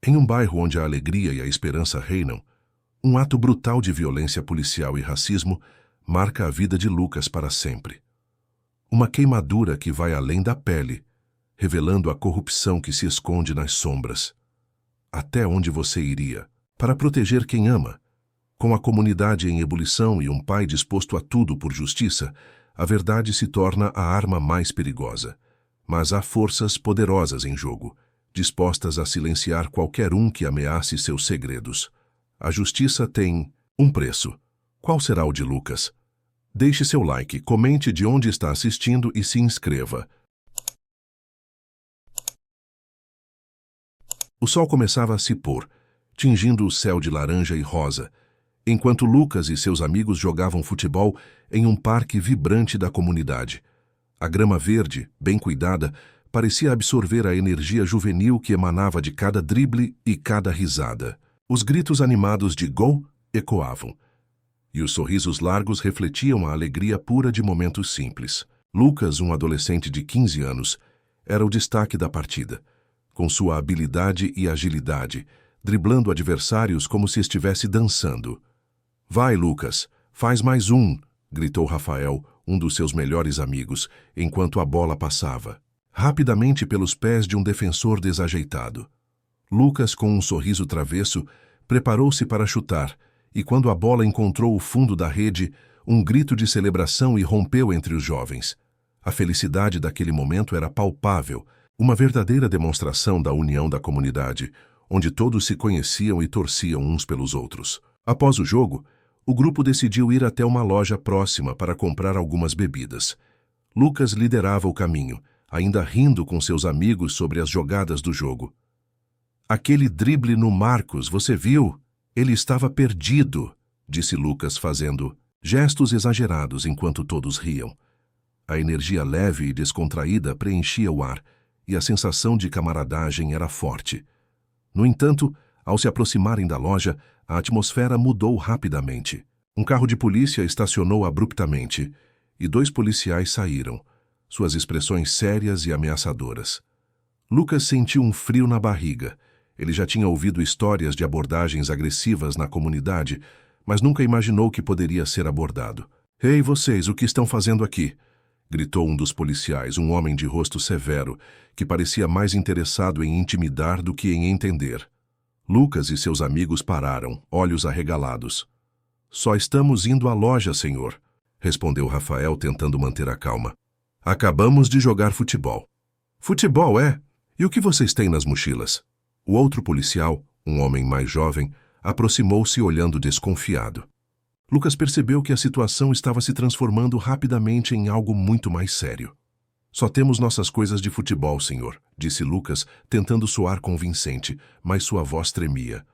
Em um bairro onde a alegria e a esperança reinam, um ato brutal de violência policial e racismo marca a vida de Lucas para sempre. Uma queimadura que vai além da pele, revelando a corrupção que se esconde nas sombras. Até onde você iria para proteger quem ama? Com a comunidade em ebulição e um pai disposto a tudo por justiça, a verdade se torna a arma mais perigosa. Mas há forças poderosas em jogo, dispostas a silenciar qualquer um que ameace seus segredos. A justiça tem um preço. Qual será o de Lucas? Deixe seu like, comente de onde está assistindo e se inscreva. O sol começava a se pôr, tingindo o céu de laranja e rosa, enquanto Lucas e seus amigos jogavam futebol em um parque vibrante da comunidade. A grama verde, bem cuidada, parecia absorver a energia juvenil que emanava de cada drible e cada risada. Os gritos animados de gol ecoavam, e os sorrisos largos refletiam a alegria pura de momentos simples. Lucas, um adolescente de 15 anos, era o destaque da partida, com sua habilidade e agilidade, driblando adversários como se estivesse dançando. "Vai, Lucas, faz mais um!" gritou Rafael, um dos seus melhores amigos, enquanto a bola passava rapidamente pelos pés de um defensor desajeitado. Lucas, com um sorriso travesso, preparou-se para chutar, e quando a bola encontrou o fundo da rede, um grito de celebração irrompeu entre os jovens. A felicidade daquele momento era palpável, uma verdadeira demonstração da união da comunidade, onde todos se conheciam e torciam uns pelos outros. Após o jogo, o grupo decidiu ir até uma loja próxima para comprar algumas bebidas. Lucas liderava o caminho, ainda rindo com seus amigos sobre as jogadas do jogo. "Aquele drible no Marcos, você viu? Ele estava perdido", disse Lucas, fazendo gestos exagerados enquanto todos riam. A energia leve e descontraída preenchia o ar, e a sensação de camaradagem era forte. No entanto, ao se aproximarem da loja, a atmosfera mudou rapidamente. Um carro de polícia estacionou abruptamente, e 2 policiais saíram, suas expressões sérias e ameaçadoras. Lucas sentiu um frio na barriga. Ele já tinha ouvido histórias de abordagens agressivas na comunidade, mas nunca imaginou que poderia ser abordado. "Ei, vocês, o que estão fazendo aqui?" gritou um dos policiais, um homem de rosto severo, que parecia mais interessado em intimidar do que em entender. Lucas e seus amigos pararam, olhos arregalados. "Só estamos indo à loja, senhor", respondeu Rafael, tentando manter a calma. "Acabamos de jogar futebol." "Futebol, é? E o que vocês têm nas mochilas?" O outro policial, um homem mais jovem, aproximou-se olhando desconfiado. Lucas percebeu que a situação estava se transformando rapidamente em algo muito mais sério. "Só temos nossas coisas de futebol, senhor", disse Lucas, tentando soar convincente, mas sua voz tremia.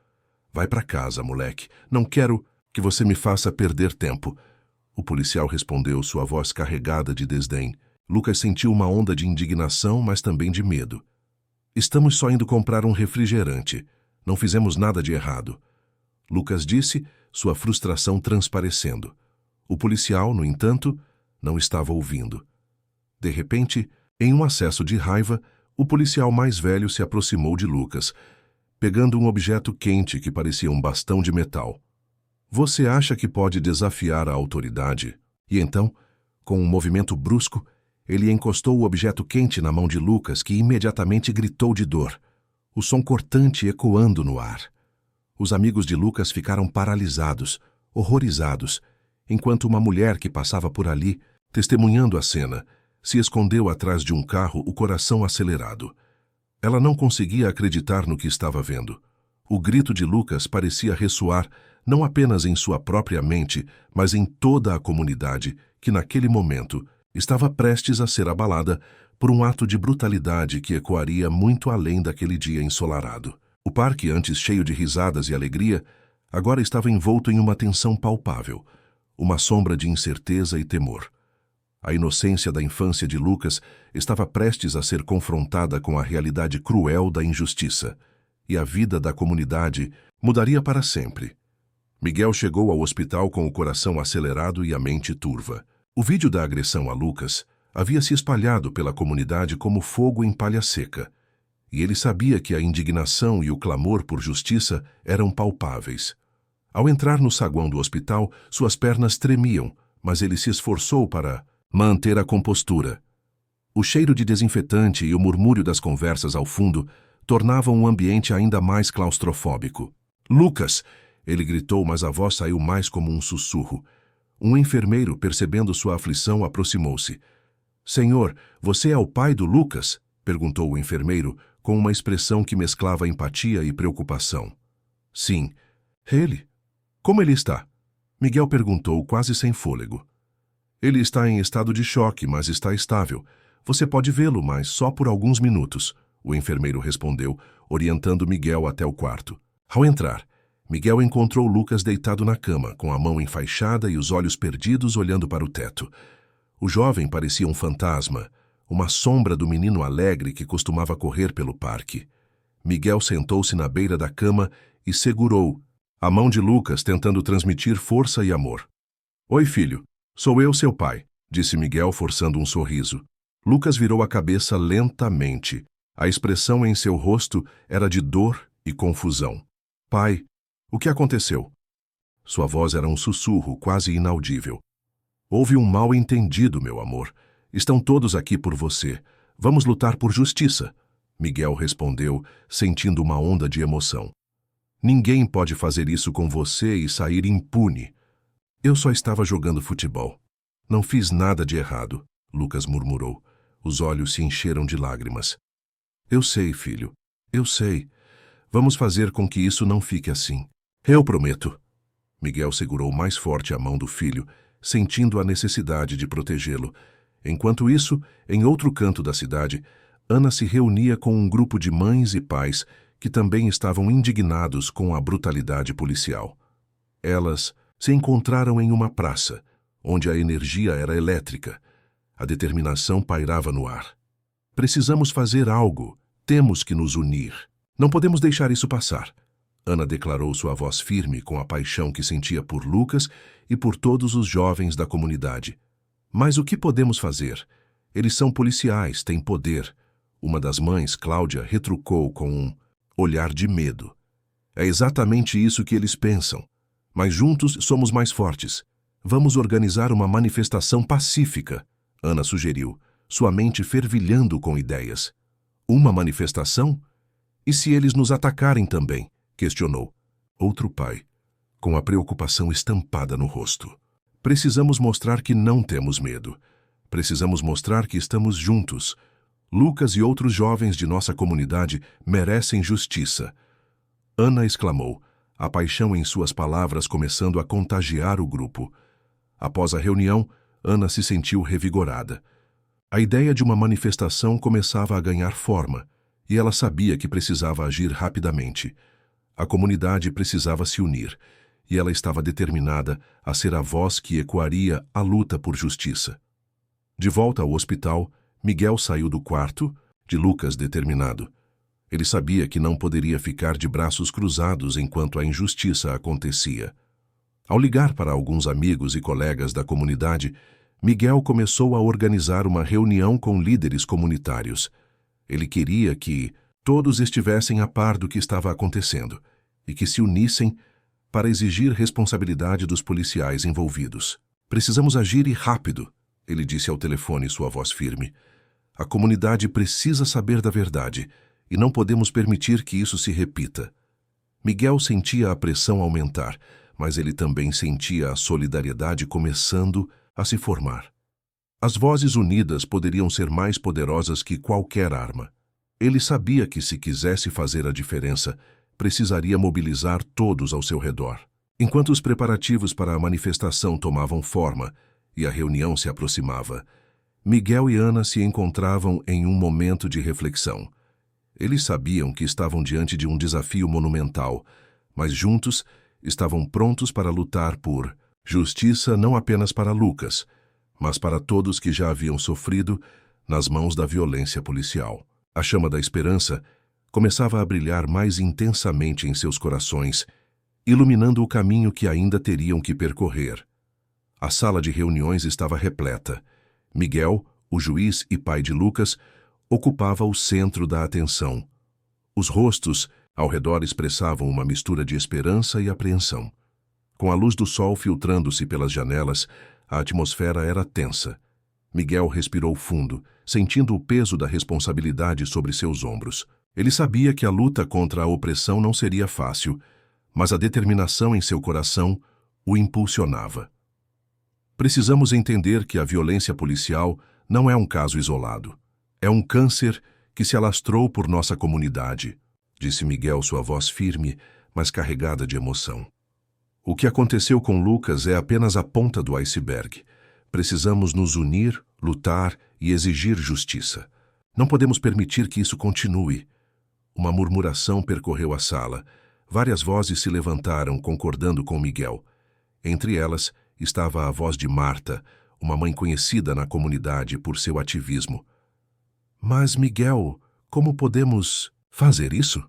"Vai para casa, moleque. Não quero que você me faça perder tempo." O policial respondeu, sua voz carregada de desdém. Lucas sentiu uma onda de indignação, mas também de medo. "Estamos só indo comprar um refrigerante. Não fizemos nada de errado", Lucas disse, sua frustração transparecendo. O policial, no entanto, não estava ouvindo. De repente, em um acesso de raiva, o policial mais velho se aproximou de Lucas, pegando um objeto quente que parecia um bastão de metal. "Você acha que pode desafiar a autoridade?" E então, com um movimento brusco, ele encostou o objeto quente na mão de Lucas, que imediatamente gritou de dor, o som cortante ecoando no ar. Os amigos de Lucas ficaram paralisados, horrorizados, enquanto uma mulher que passava por ali, testemunhando a cena, se escondeu atrás de um carro, o coração acelerado. Ela não conseguia acreditar no que estava vendo. O grito de Lucas parecia ressoar não apenas em sua própria mente, mas em toda a comunidade, que naquele momento estava prestes a ser abalada por um ato de brutalidade que ecoaria muito além daquele dia ensolarado. O parque, antes cheio de risadas e alegria, agora estava envolto em uma tensão palpável, uma sombra de incerteza e temor. A inocência da infância de Lucas estava prestes a ser confrontada com a realidade cruel da injustiça, e a vida da comunidade mudaria para sempre. Miguel chegou ao hospital com o coração acelerado e a mente turva. O vídeo da agressão a Lucas havia se espalhado pela comunidade como fogo em palha seca, e ele sabia que a indignação e o clamor por justiça eram palpáveis. Ao entrar no saguão do hospital, suas pernas tremiam, mas ele se esforçou para manter a compostura. O cheiro de desinfetante e o murmúrio das conversas ao fundo tornavam o ambiente ainda mais claustrofóbico. "Lucas!" ele gritou, mas a voz saiu mais como um sussurro. Um enfermeiro, percebendo sua aflição, aproximou-se. "Senhor, você é o pai do Lucas?" perguntou o enfermeiro, com uma expressão que mesclava empatia e preocupação. "Sim." "Ele? Como ele está?" Miguel perguntou, quase sem fôlego. "Ele está em estado de choque, mas está estável. Você pode vê-lo, mas só por alguns minutos", o enfermeiro respondeu, orientando Miguel até o quarto. Ao entrar, Miguel encontrou Lucas deitado na cama, com a mão enfaixada e os olhos perdidos olhando para o teto. O jovem parecia um fantasma, uma sombra do menino alegre que costumava correr pelo parque. Miguel sentou-se na beira da cama e segurou a mão de Lucas, tentando transmitir força e amor. "Oi, filho. Sou eu, seu pai", disse Miguel, forçando um sorriso. Lucas virou a cabeça lentamente. A expressão em seu rosto era de dor e confusão. "Pai, o que aconteceu?" Sua voz era um sussurro quase inaudível. "Houve um mal-entendido, meu amor. Estão todos aqui por você. Vamos lutar por justiça", Miguel respondeu, sentindo uma onda de emoção. "Ninguém pode fazer isso com você e sair impune." "Eu só estava jogando futebol. Não fiz nada de errado", Lucas murmurou. Os olhos se encheram de lágrimas. "Eu sei, filho. Eu sei. Vamos fazer com que isso não fique assim. Eu prometo." Miguel segurou mais forte a mão do filho, sentindo a necessidade de protegê-lo. Enquanto isso, em outro canto da cidade, Ana se reunia com um grupo de mães e pais que também estavam indignados com a brutalidade policial. Elas se encontraram em uma praça, onde a energia era elétrica. A determinação pairava no ar. "Precisamos fazer algo. Temos que nos unir. Não podemos deixar isso passar." Ana declarou, sua voz firme com a paixão que sentia por Lucas e por todos os jovens da comunidade. "Mas o que podemos fazer? Eles são policiais, têm poder." Uma das mães, Cláudia, retrucou com um olhar de medo. "É exatamente isso que eles pensam. Mas juntos somos mais fortes. Vamos organizar uma manifestação pacífica", Ana sugeriu, sua mente fervilhando com ideias. "Uma manifestação? E se eles nos atacarem também?" questionou outro pai, com a preocupação estampada no rosto. "Precisamos mostrar que não temos medo. Precisamos mostrar que estamos juntos. Lucas e outros jovens de nossa comunidade merecem justiça." Ana exclamou, a paixão em suas palavras começando a contagiar o grupo. Após a reunião, Ana se sentiu revigorada. A ideia de uma manifestação começava a ganhar forma, e ela sabia que precisava agir rapidamente. A comunidade precisava se unir, e ela estava determinada a ser a voz que ecoaria a luta por justiça. De volta ao hospital, Miguel saiu do quarto, de Lucas determinado. Ele sabia que não poderia ficar de braços cruzados enquanto a injustiça acontecia. Ao ligar para alguns amigos e colegas da comunidade, Miguel começou a organizar uma reunião com líderes comunitários. Ele queria que todos estivessem a par do que estava acontecendo e que se unissem para exigir responsabilidade dos policiais envolvidos. "Precisamos agir e rápido", ele disse ao telefone, sua voz firme. "A comunidade precisa saber da verdade e não podemos permitir que isso se repita." Miguel sentia a pressão aumentar, mas ele também sentia a solidariedade começando a se formar. As vozes unidas poderiam ser mais poderosas que qualquer arma. Ele sabia que, se quisesse fazer a diferença, precisaria mobilizar todos ao seu redor. Enquanto os preparativos para a manifestação tomavam forma e a reunião se aproximava, Miguel e Ana se encontravam em um momento de reflexão. Eles sabiam que estavam diante de um desafio monumental, mas juntos estavam prontos para lutar por justiça não apenas para Lucas, mas para todos que já haviam sofrido nas mãos da violência policial. A chama da esperança começava a brilhar mais intensamente em seus corações, iluminando o caminho que ainda teriam que percorrer. A sala de reuniões estava repleta. Miguel, o juiz e pai de Lucas, ocupava o centro da atenção, Os rostos ao redor expressavam uma mistura de esperança e apreensão. Com a luz do sol filtrando-se pelas janelas, a atmosfera era tensa. Miguel respirou fundo, sentindo o peso da responsabilidade sobre seus ombros. Ele sabia que a luta contra a opressão não seria fácil, mas a determinação em seu coração o impulsionava. Precisamos entender que a violência policial não é um caso isolado. É um câncer que se alastrou por nossa comunidade, disse Miguel, sua voz firme, mas carregada de emoção. O que aconteceu com Lucas é apenas a ponta do iceberg. Precisamos nos unir, lutar e exigir justiça. Não podemos permitir que isso continue. Uma murmuração percorreu a sala. Várias vozes se levantaram, concordando com Miguel. Entre elas estava a voz de Marta, uma mãe conhecida na comunidade por seu ativismo. Mas, Miguel, como podemos fazer isso?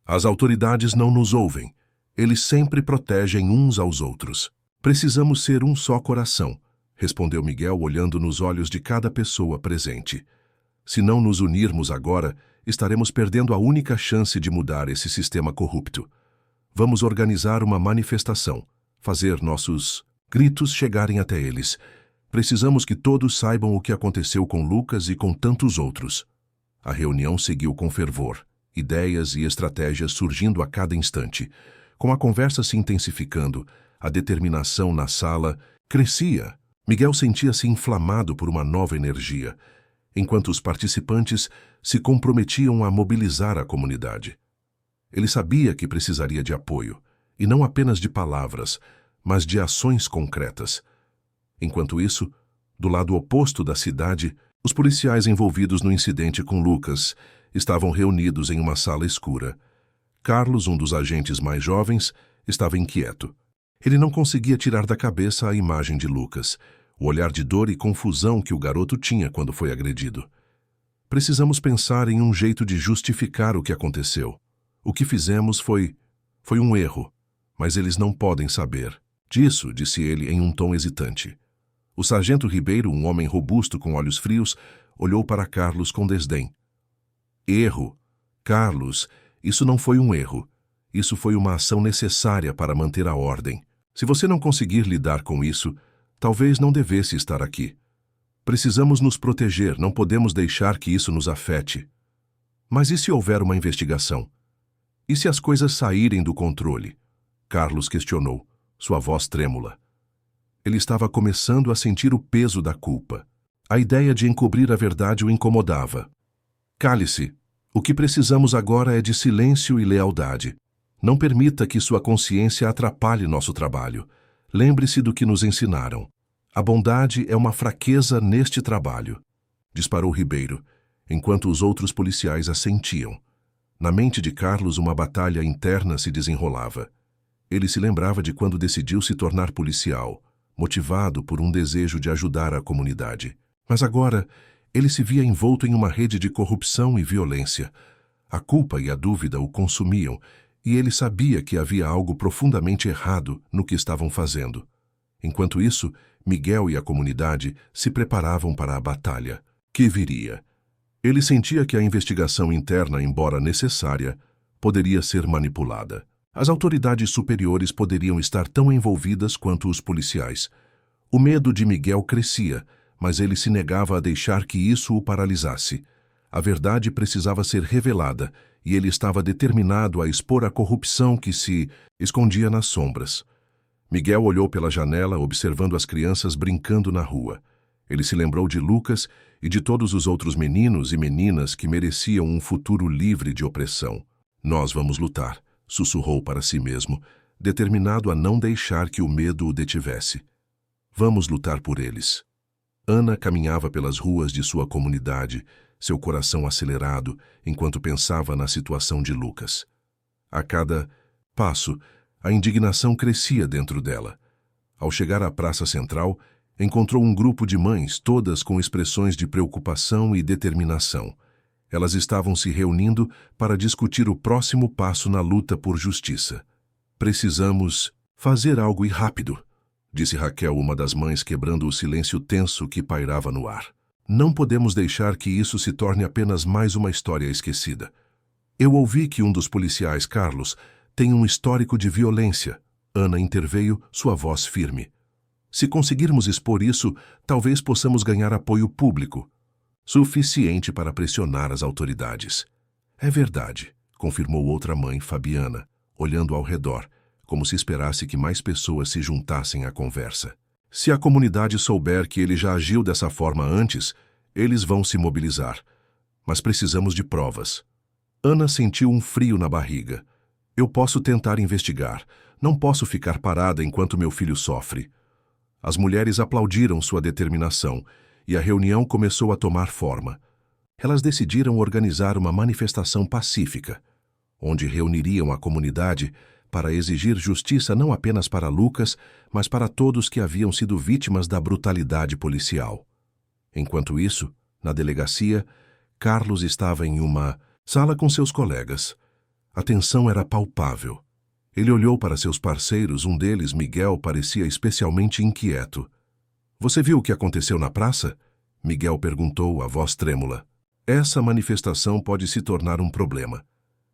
As autoridades não nos ouvem. Eles sempre protegem uns aos outros. Precisamos ser um só coração, respondeu Miguel, olhando nos olhos de cada pessoa presente. Se não nos unirmos agora, estaremos perdendo a única chance de mudar esse sistema corrupto. Vamos organizar uma manifestação, fazer nossos gritos chegarem até eles. Precisamos que todos saibam o que aconteceu com Lucas e com tantos outros. A reunião seguiu com fervor, ideias e estratégias surgindo a cada instante. Com a conversa se intensificando, a determinação na sala crescia. Miguel sentia-se inflamado por uma nova energia, enquanto os participantes se comprometiam a mobilizar a comunidade. Ele sabia que precisaria de apoio, e não apenas de palavras, mas de ações concretas. Enquanto isso, do lado oposto da cidade, os policiais envolvidos no incidente com Lucas estavam reunidos em uma sala escura. Carlos, um dos agentes mais jovens, estava inquieto. Ele não conseguia tirar da cabeça a imagem de Lucas, o olhar de dor e confusão que o garoto tinha quando foi agredido. Precisamos pensar em um jeito de justificar o que aconteceu. O que fizemos foi um erro, mas eles não podem saber. Disso, disse ele em um tom hesitante. O sargento Ribeiro, um homem robusto com olhos frios, olhou para Carlos com desdém. Erro? Carlos, isso não foi um erro. Isso foi uma ação necessária para manter a ordem. Se você não conseguir lidar com isso, talvez não devesse estar aqui. Precisamos nos proteger, não podemos deixar que isso nos afete. Mas e se houver uma investigação? E se as coisas saírem do controle? Carlos questionou, sua voz trêmula. Ele estava começando a sentir o peso da culpa. A ideia de encobrir a verdade o incomodava. Cale-se. O que precisamos agora é de silêncio e lealdade. Não permita que sua consciência atrapalhe nosso trabalho. Lembre-se do que nos ensinaram. A bondade é uma fraqueza neste trabalho, disparou Ribeiro, enquanto os outros policiais assentiam. Na mente de Carlos, uma batalha interna se desenrolava. Ele se lembrava de quando decidiu se tornar policial, motivado por um desejo de ajudar a comunidade. Mas agora, ele se via envolto em uma rede de corrupção e violência. A culpa e a dúvida o consumiam, e ele sabia que havia algo profundamente errado no que estavam fazendo. Enquanto isso, Miguel e a comunidade se preparavam para a batalha, que viria. Ele sentia que a investigação interna, embora necessária, poderia ser manipulada. As autoridades superiores poderiam estar tão envolvidas quanto os policiais. O medo de Miguel crescia, mas ele se negava a deixar que isso o paralisasse. A verdade precisava ser revelada, e ele estava determinado a expor a corrupção que se escondia nas sombras. Miguel olhou pela janela, observando as crianças brincando na rua. Ele se lembrou de Lucas e de todos os outros meninos e meninas que mereciam um futuro livre de opressão. Nós vamos lutar, sussurrou para si mesmo, determinado a não deixar que o medo o detivesse. Vamos lutar por eles. Ana caminhava pelas ruas de sua comunidade, seu coração acelerado, enquanto pensava na situação de Lucas. A cada passo, a indignação crescia dentro dela. Ao chegar à praça central, encontrou um grupo de mães, todas com expressões de preocupação e determinação. Elas estavam se reunindo para discutir o próximo passo na luta por justiça. Precisamos fazer algo e rápido, disse Raquel, uma das mães, quebrando o silêncio tenso que pairava no ar. Não podemos deixar que isso se torne apenas mais uma história esquecida. Eu ouvi que um dos policiais, Carlos, tem um histórico de violência. Ana interveio, sua voz firme. Se conseguirmos expor isso, talvez possamos ganhar apoio público, suficiente para pressionar as autoridades. É verdade, confirmou outra mãe, Fabiana, olhando ao redor, como se esperasse que mais pessoas se juntassem à conversa. Se a comunidade souber que ele já agiu dessa forma antes, eles vão se mobilizar. Mas precisamos de provas. Ana sentiu um frio na barriga. Eu posso tentar investigar. Não posso ficar parada enquanto meu filho sofre. As mulheres aplaudiram sua determinação e a reunião começou a tomar forma. Elas decidiram organizar uma manifestação pacífica, onde reuniriam a comunidade para exigir justiça não apenas para Lucas, mas para todos que haviam sido vítimas da brutalidade policial. Enquanto isso, na delegacia, Carlos estava em uma sala com seus colegas. A tensão era palpável. Ele olhou para seus parceiros, um deles, Miguel, parecia especialmente inquieto. Você viu o que aconteceu na praça? Miguel perguntou, a voz trêmula. Essa manifestação pode se tornar um problema.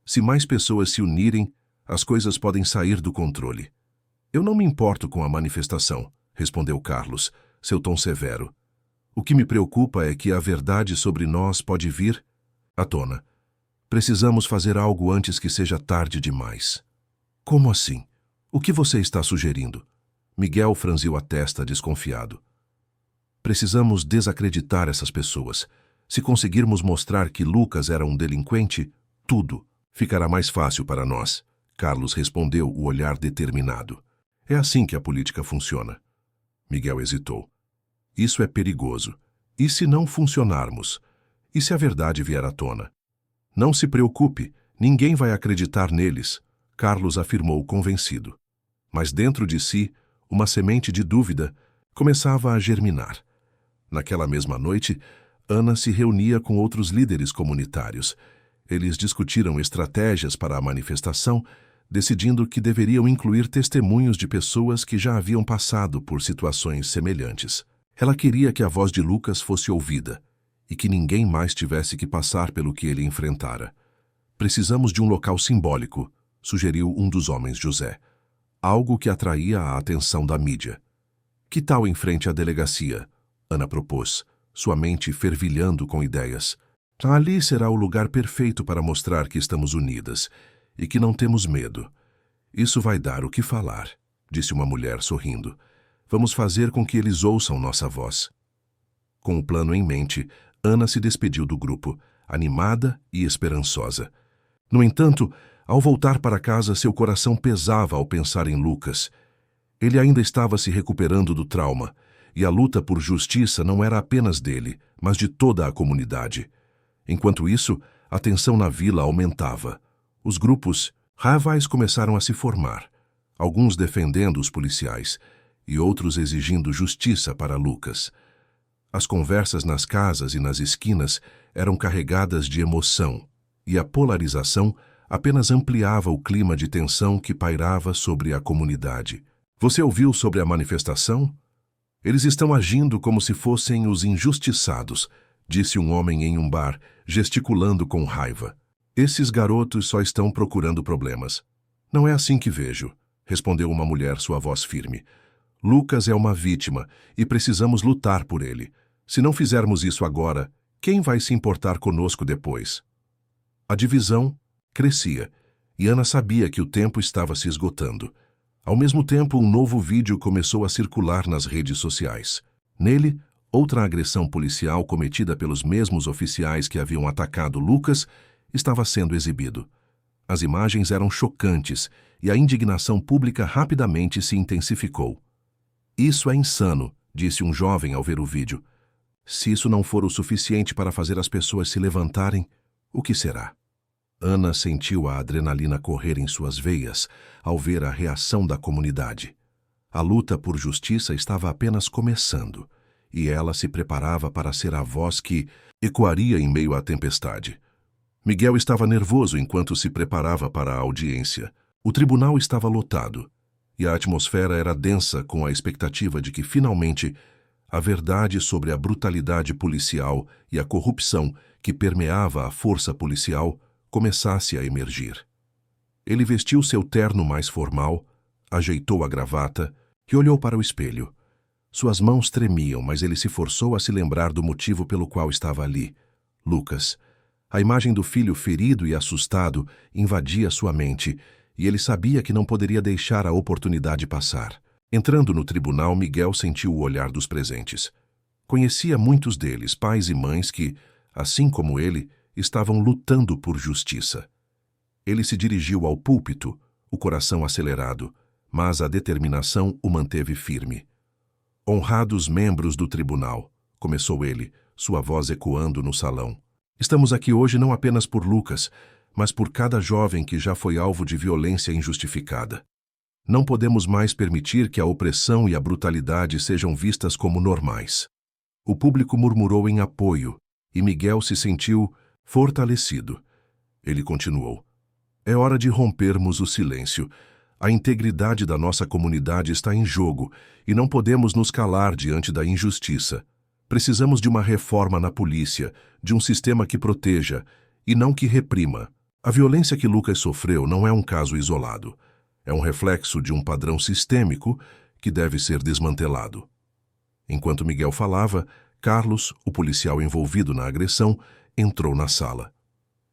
Se mais pessoas se unirem, as coisas podem sair do controle. Eu não me importo com a manifestação, respondeu Carlos, seu tom severo. O que me preocupa é que a verdade sobre nós pode vir à tona. Precisamos fazer algo antes que seja tarde demais. Como assim? O que você está sugerindo? Miguel franziu a testa, desconfiado. Precisamos desacreditar essas pessoas. Se conseguirmos mostrar que Lucas era um delinquente, tudo ficará mais fácil para nós. Carlos respondeu, o olhar determinado. É assim que a política funciona. Miguel hesitou. Isso é perigoso. E se não funcionarmos? E se a verdade vier à tona? Não se preocupe, ninguém vai acreditar neles, Carlos afirmou convencido. Mas dentro de si, uma semente de dúvida começava a germinar. Naquela mesma noite, Ana se reunia com outros líderes comunitários. Eles discutiram estratégias para a manifestação, decidindo que deveriam incluir testemunhos de pessoas que já haviam passado por situações semelhantes. Ela queria que a voz de Lucas fosse ouvida e que ninguém mais tivesse que passar pelo que ele enfrentara. Precisamos de um local simbólico, sugeriu um dos homens, José. Algo que atraía a atenção da mídia. Que tal em frente à delegacia? Ana propôs, sua mente fervilhando com ideias. Ali será o lugar perfeito para mostrar que estamos unidas e que não temos medo. Isso vai dar o que falar, disse uma mulher sorrindo. Vamos fazer com que eles ouçam nossa voz. Com o plano em mente, Ana se despediu do grupo, animada e esperançosa. No entanto, ao voltar para casa, seu coração pesava ao pensar em Lucas. Ele ainda estava se recuperando do trauma, e a luta por justiça não era apenas dele, mas de toda a comunidade. Enquanto isso, a tensão na vila aumentava. Os grupos rivais começaram a se formar, alguns defendendo os policiais e outros exigindo justiça para Lucas. As conversas nas casas e nas esquinas eram carregadas de emoção, e a polarização apenas ampliava o clima de tensão que pairava sobre a comunidade. Você ouviu sobre a manifestação? Eles estão agindo como se fossem os injustiçados, disse um homem em um bar, gesticulando com raiva. Esses garotos só estão procurando problemas. Não é assim que vejo, respondeu uma mulher, sua voz firme. Lucas é uma vítima e precisamos lutar por ele. Se não fizermos isso agora, quem vai se importar conosco depois? A divisão crescia e Ana sabia que o tempo estava se esgotando. Ao mesmo tempo, um novo vídeo começou a circular nas redes sociais. Nele, outra agressão policial cometida pelos mesmos oficiais que haviam atacado Lucas estava sendo exibido. As imagens eram chocantes e a indignação pública rapidamente se intensificou. Isso é insano, disse um jovem ao ver o vídeo. Se isso não for o suficiente para fazer as pessoas se levantarem, o que será? Ana sentiu a adrenalina correr em suas veias ao ver a reação da comunidade. A luta por justiça estava apenas começando, e ela se preparava para ser a voz que ecoaria em meio à tempestade. Miguel estava nervoso enquanto se preparava para a audiência. O tribunal estava lotado, e a atmosfera era densa com a expectativa de que, finalmente, a verdade sobre a brutalidade policial e a corrupção que permeava a força policial começasse a emergir. Ele vestiu seu terno mais formal, ajeitou a gravata e olhou para o espelho. Suas mãos tremiam, mas ele se forçou a se lembrar do motivo pelo qual estava ali. Lucas. A imagem do filho ferido e assustado invadia sua mente, e ele sabia que não poderia deixar a oportunidade passar. Entrando no tribunal, Miguel sentiu o olhar dos presentes. Conhecia muitos deles, pais e mães que, assim como ele, estavam lutando por justiça. Ele se dirigiu ao púlpito, o coração acelerado, mas a determinação o manteve firme. Honrados membros do tribunal, começou ele, sua voz ecoando no salão. Estamos aqui hoje não apenas por Lucas, mas por cada jovem que já foi alvo de violência injustificada. Não podemos mais permitir que a opressão e a brutalidade sejam vistas como normais. O público murmurou em apoio, e Miguel se sentiu fortalecido. Ele continuou. É hora de rompermos o silêncio. A integridade da nossa comunidade está em jogo e não podemos nos calar diante da injustiça. Precisamos de uma reforma na polícia, de um sistema que proteja e não que reprima. A violência que Lucas sofreu não é um caso isolado. É um reflexo de um padrão sistêmico que deve ser desmantelado. Enquanto Miguel falava, Carlos, o policial envolvido na agressão, entrou na sala.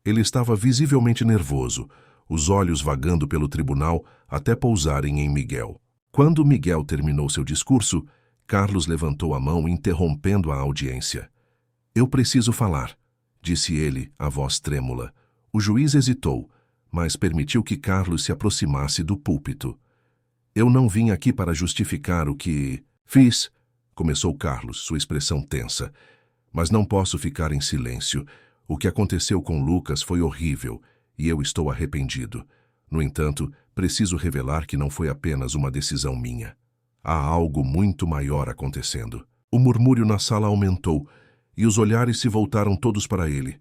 Ele estava visivelmente nervoso, os olhos vagando pelo tribunal até pousarem em Miguel. Quando Miguel terminou seu discurso, Carlos levantou a mão, interrompendo a audiência. Eu preciso falar, disse ele, a voz trêmula. O juiz hesitou, mas permitiu que Carlos se aproximasse do púlpito. Eu não vim aqui para justificar o que fiz, começou Carlos, sua expressão tensa. Mas não posso ficar em silêncio. O que aconteceu com Lucas foi horrível, e eu estou arrependido. No entanto, preciso revelar que não foi apenas uma decisão minha. Há algo muito maior acontecendo. O murmúrio na sala aumentou, e os olhares se voltaram todos para ele.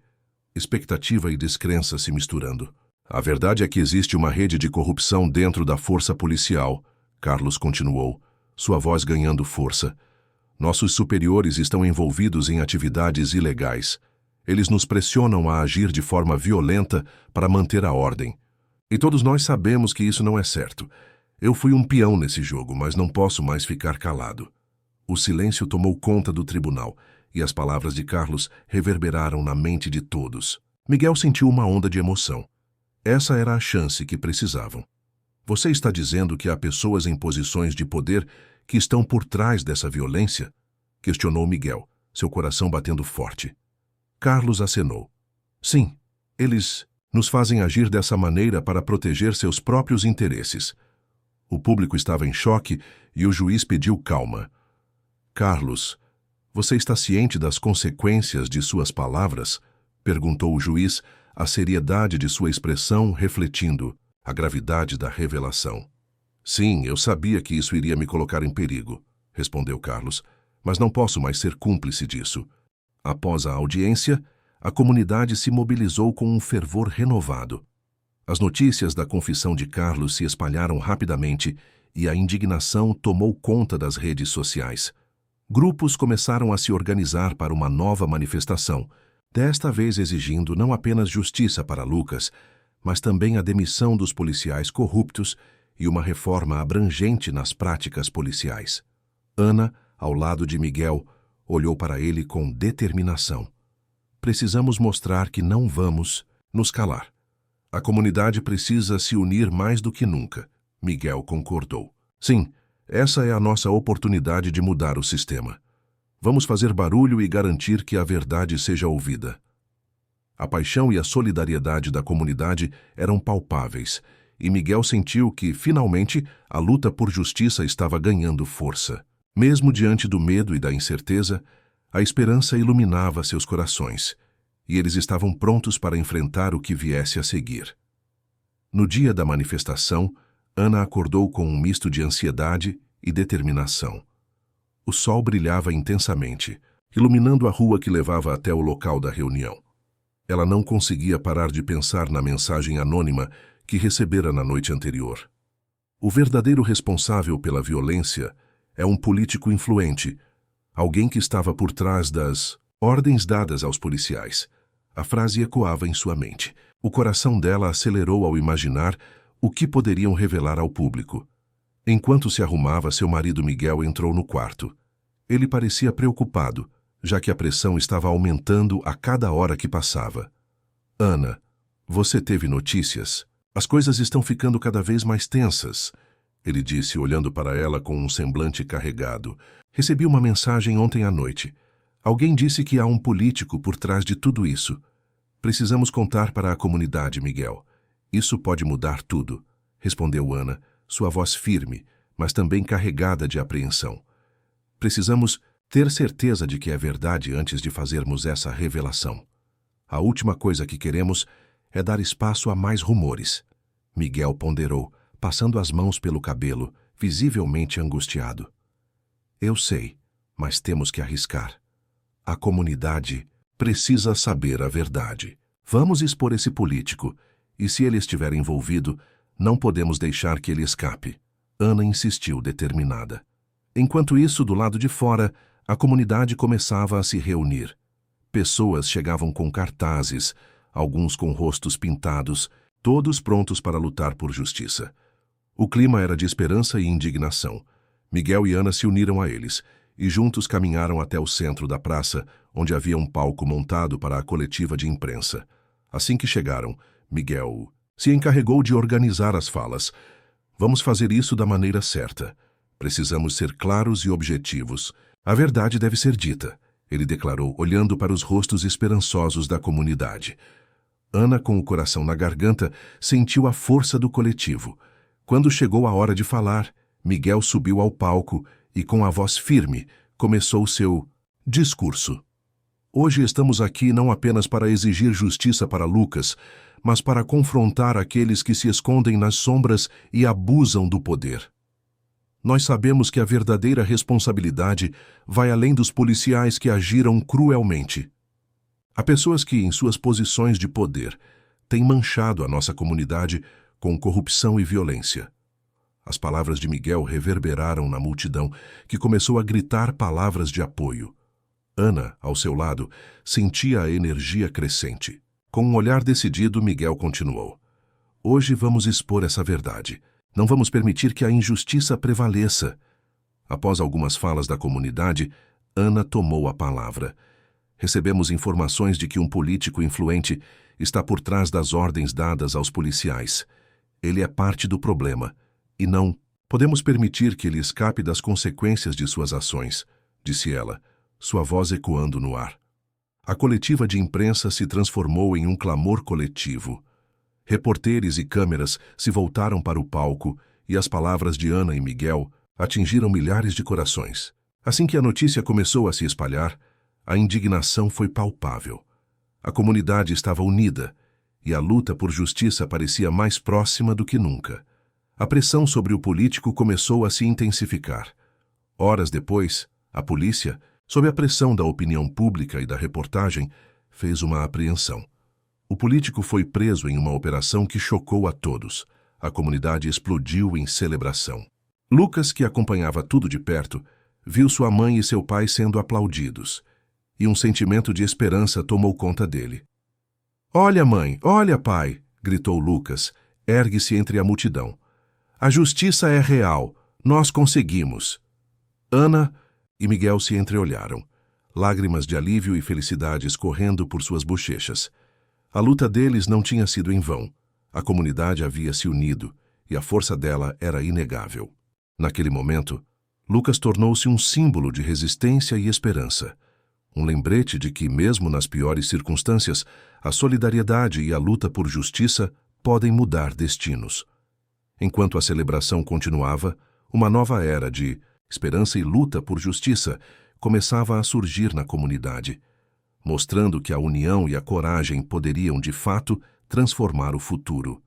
Expectativa e descrença se misturando. A verdade é que existe uma rede de corrupção dentro da força policial, Carlos continuou, sua voz ganhando força. Nossos superiores estão envolvidos em atividades ilegais. Eles nos pressionam a agir de forma violenta para manter a ordem. E todos nós sabemos que isso não é certo. Eu fui um peão nesse jogo, mas não posso mais ficar calado. O silêncio tomou conta do tribunal, e as palavras de Carlos reverberaram na mente de todos. Miguel sentiu uma onda de emoção. Essa era a chance que precisavam. Você está dizendo que há pessoas em posições de poder que estão por trás dessa violência? Questionou Miguel, seu coração batendo forte. Carlos acenou. Sim, eles nos fazem agir dessa maneira para proteger seus próprios interesses. O público estava em choque e o juiz pediu calma. Carlos, você está ciente das consequências de suas palavras? Perguntou o juiz, a seriedade de sua expressão refletindo a gravidade da revelação. Sim, eu sabia que isso iria me colocar em perigo, respondeu Carlos, mas não posso mais ser cúmplice disso. Após a audiência, a comunidade se mobilizou com um fervor renovado. As notícias da confissão de Carlos se espalharam rapidamente e a indignação tomou conta das redes sociais. Grupos começaram a se organizar para uma nova manifestação, desta vez exigindo não apenas justiça para Lucas, mas também a demissão dos policiais corruptos e uma reforma abrangente nas práticas policiais. Ana, ao lado de Miguel, olhou para ele com determinação. Precisamos mostrar que não vamos nos calar. A comunidade precisa se unir mais do que nunca, Miguel concordou. Sim, essa é a nossa oportunidade de mudar o sistema. Vamos fazer barulho e garantir que a verdade seja ouvida. A paixão e a solidariedade da comunidade eram palpáveis, e Miguel sentiu que, finalmente, a luta por justiça estava ganhando força. Mesmo diante do medo e da incerteza, a esperança iluminava seus corações, e eles estavam prontos para enfrentar o que viesse a seguir. No dia da manifestação, Ana acordou com um misto de ansiedade e determinação. O sol brilhava intensamente, iluminando a rua que levava até o local da reunião. Ela não conseguia parar de pensar na mensagem anônima que recebera na noite anterior. O verdadeiro responsável pela violência é um político influente, alguém que estava por trás das ordens dadas aos policiais. A frase ecoava em sua mente. O coração dela acelerou ao imaginar o que poderiam revelar ao público. Enquanto se arrumava, seu marido Miguel entrou no quarto. Ele parecia preocupado, já que a pressão estava aumentando a cada hora que passava. Ana, você teve notícias? As coisas estão ficando cada vez mais tensas, ele disse, olhando para ela com um semblante carregado. Recebi uma mensagem ontem à noite. Alguém disse que há um político por trás de tudo isso. Precisamos contar para a comunidade, Miguel. Isso pode mudar tudo, respondeu Ana, sua voz firme, mas também carregada de apreensão. Precisamos ter certeza de que é verdade antes de fazermos essa revelação. A última coisa que queremos é dar espaço a mais rumores. Miguel ponderou, passando as mãos pelo cabelo, visivelmente angustiado. Eu sei, mas temos que arriscar. A comunidade precisa saber a verdade. Vamos expor esse político, e se ele estiver envolvido, não podemos deixar que ele escape. Ana insistiu, determinada. Enquanto isso, do lado de fora, a comunidade começava a se reunir. Pessoas chegavam com cartazes, alguns com rostos pintados, todos prontos para lutar por justiça. O clima era de esperança e indignação. Miguel e Ana se uniram a eles, e juntos caminharam até o centro da praça, onde havia um palco montado para a coletiva de imprensa. Assim que chegaram, Miguel se encarregou de organizar as falas. Vamos fazer isso da maneira certa. Precisamos ser claros e objetivos. A verdade deve ser dita, ele declarou, olhando para os rostos esperançosos da comunidade. Ana, com o coração na garganta, sentiu a força do coletivo. Quando chegou a hora de falar, Miguel subiu ao palco e, com a voz firme, começou seu discurso. Hoje estamos aqui não apenas para exigir justiça para Lucas, mas para confrontar aqueles que se escondem nas sombras e abusam do poder. Nós sabemos que a verdadeira responsabilidade vai além dos policiais que agiram cruelmente. Há pessoas que, em suas posições de poder, têm manchado a nossa comunidade com corrupção e violência. As palavras de Miguel reverberaram na multidão, que começou a gritar palavras de apoio. Ana, ao seu lado, sentia a energia crescente. Com um olhar decidido, Miguel continuou. Hoje vamos expor essa verdade. Não vamos permitir que a injustiça prevaleça. Após algumas falas da comunidade, Ana tomou a palavra. Recebemos informações de que um político influente está por trás das ordens dadas aos policiais. Ele é parte do problema, e não podemos permitir que ele escape das consequências de suas ações, disse ela, sua voz ecoando no ar. A coletiva de imprensa se transformou em um clamor coletivo. Repórteres e câmeras se voltaram para o palco e as palavras de Ana e Miguel atingiram milhares de corações. Assim que a notícia começou a se espalhar, a indignação foi palpável. A comunidade estava unida e a luta por justiça parecia mais próxima do que nunca. A pressão sobre o político começou a se intensificar. Horas depois, a polícia, sob a pressão da opinião pública e da reportagem, fez uma apreensão. O político foi preso em uma operação que chocou a todos. A comunidade explodiu em celebração. Lucas, que acompanhava tudo de perto, viu sua mãe e seu pai sendo aplaudidos, e um sentimento de esperança tomou conta dele. Olha, mãe, olha, pai, gritou Lucas, ergue-se entre a multidão. A justiça é real, nós conseguimos. Ana e Miguel se entreolharam, lágrimas de alívio e felicidade escorrendo por suas bochechas. A luta deles não tinha sido em vão. A comunidade havia se unido, e a força dela era inegável. Naquele momento, Lucas tornou-se um símbolo de resistência e esperança. Um lembrete de que, mesmo nas piores circunstâncias, a solidariedade e a luta por justiça podem mudar destinos. Enquanto a celebração continuava, uma nova era de esperança e luta por justiça começava a surgir na comunidade, mostrando que a união e a coragem poderiam, de fato, transformar o futuro.